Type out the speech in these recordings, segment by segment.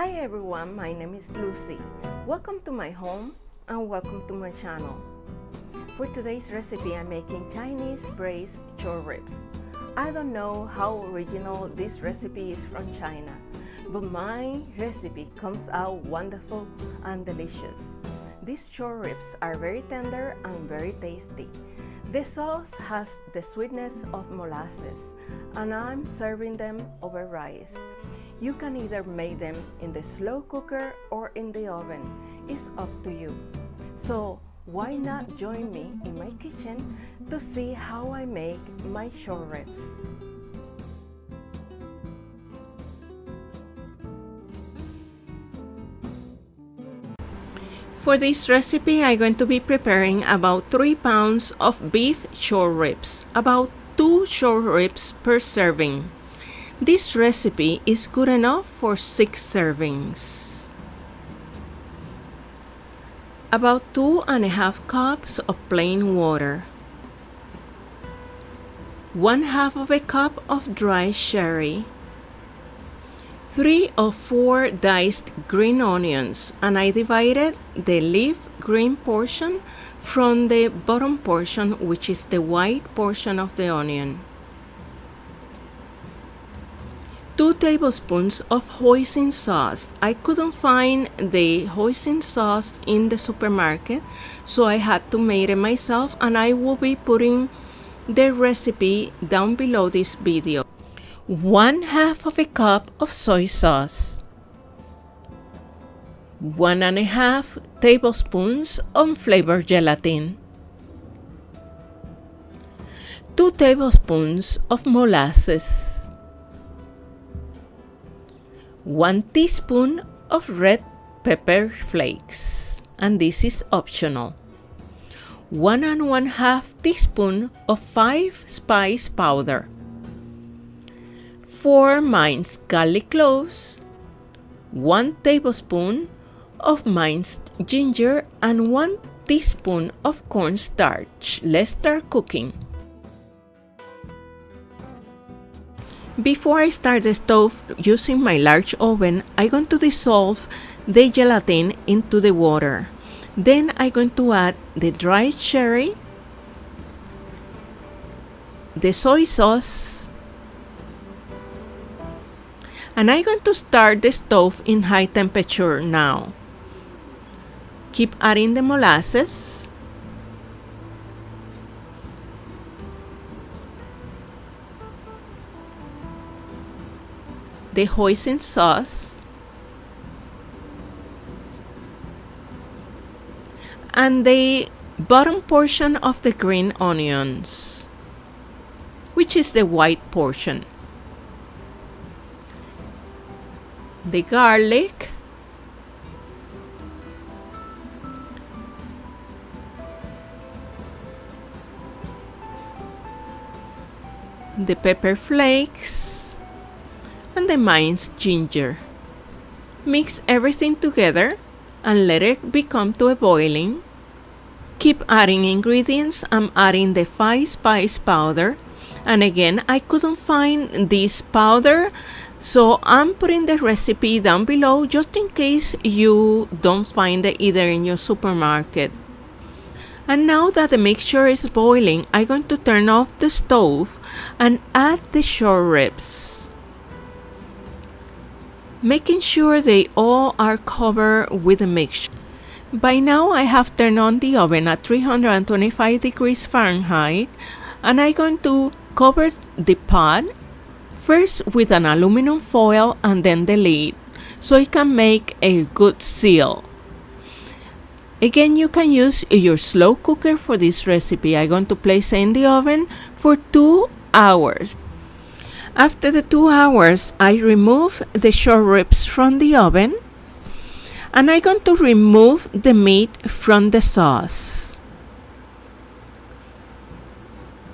Hi everyone, my name is Lucy. Welcome to my home and welcome to my channel. For today's recipe, I'm making Chinese braised short ribs. I don't know how original this recipe is from China, but my recipe comes out wonderful and delicious. These short ribs are very tender and very tasty. The sauce has the sweetness of molasses, and I'm serving them over rice. You can either make them in the slow cooker or in the oven. It's up to you. So why not join me in my kitchen to see how I make my short ribs? For this recipe, I'm going to be preparing about 3 pounds of beef short ribs, about 2 short ribs per serving. This recipe is good enough for 6 servings. About 2.5 cups of plain water. 1/2 of a cup of dry sherry. 3 or 4 diced green onions, and I divided the leaf green portion from the bottom portion, which is the white portion of the onion. 2 tablespoons of hoisin sauce. I couldn't find the hoisin sauce in the supermarket, so I had to make it myself, and I will be putting the recipe down below this video. 1/2 of a cup of soy sauce. 1.5 tablespoons unflavored gelatin. 2 tablespoons of molasses. 1 teaspoon of red pepper flakes, and this is optional. 1 1/2 teaspoon of 5 spice powder. 4 minced garlic cloves, 1 tablespoon of minced ginger, and 1 teaspoon of cornstarch. Let's start cooking. Before I start the stove using my large oven, I'm going to dissolve the gelatin into the water. Then I'm going to add the dried cherry, the soy sauce, and I'm going to start the stove in high temperature now. Keep adding the molasses, the hoisin sauce, and the bottom portion of the green onions, which is the white portion. The garlic, the pepper flakes, and the minced ginger. Mix everything together and let it become to a boiling. Keep adding ingredients. I'm adding the 5 spice powder, and again I couldn't find this powder, so I'm putting the recipe down below just in case you don't find it either in your supermarket. And now that the mixture is boiling, I'm going to turn off the stove and add the short ribs, making sure they all are covered with the mixture. By now I have turned on the oven at 325 degrees Fahrenheit, and I'm going to cover the pot first with an aluminum foil and then the lid, so it can make a good seal. Again, you can use your slow cooker for this recipe. I'm going to place it in the oven for 2 hours. After the 2 hours, I remove the short ribs from the oven, and I'm going to remove the meat from the sauce.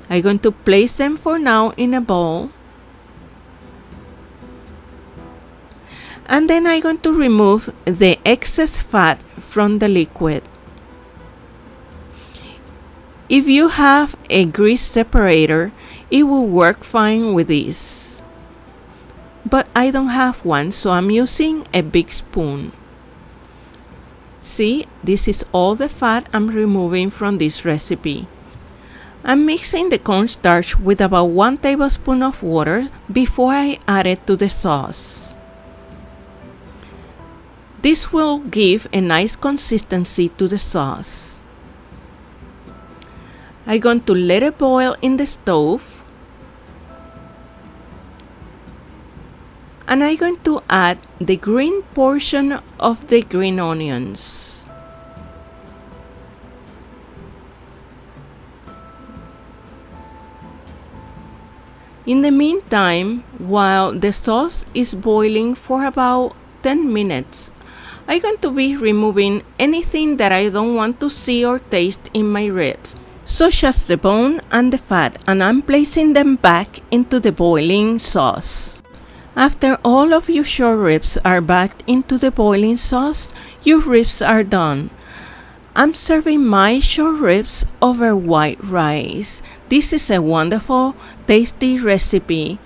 I'm going to place them for now in a bowl, and then I'm going to remove the excess fat from the liquid. If you have a grease separator, it will work fine with this. but I don't have one, so I'm using a big spoon. See, this is all the fat I'm removing from this recipe. I'm mixing the cornstarch with about 1 tablespoon of water before I add it to the sauce. This will give a nice consistency to the sauce. I'm going to let it boil in the stove. And I'm going to add the green portion of the green onions. In the meantime, while the sauce is boiling for about 10 minutes, I'm going to be removing anything that I don't want to see or taste in my ribs, such as the bone and the fat, and I'm placing them back into the boiling sauce. After all of your short ribs are backed into the boiling sauce, your ribs are done. I'm serving my short ribs over white rice. This is a wonderful, tasty recipe.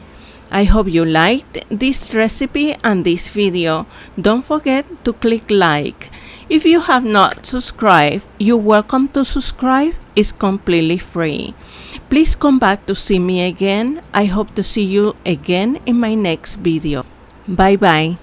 I hope you liked this recipe and this video. Don't forget to click like. If you have not subscribed, you're welcome to subscribe. It's completely free. Please come back to see me again. I hope to see you again in my next video. Bye bye.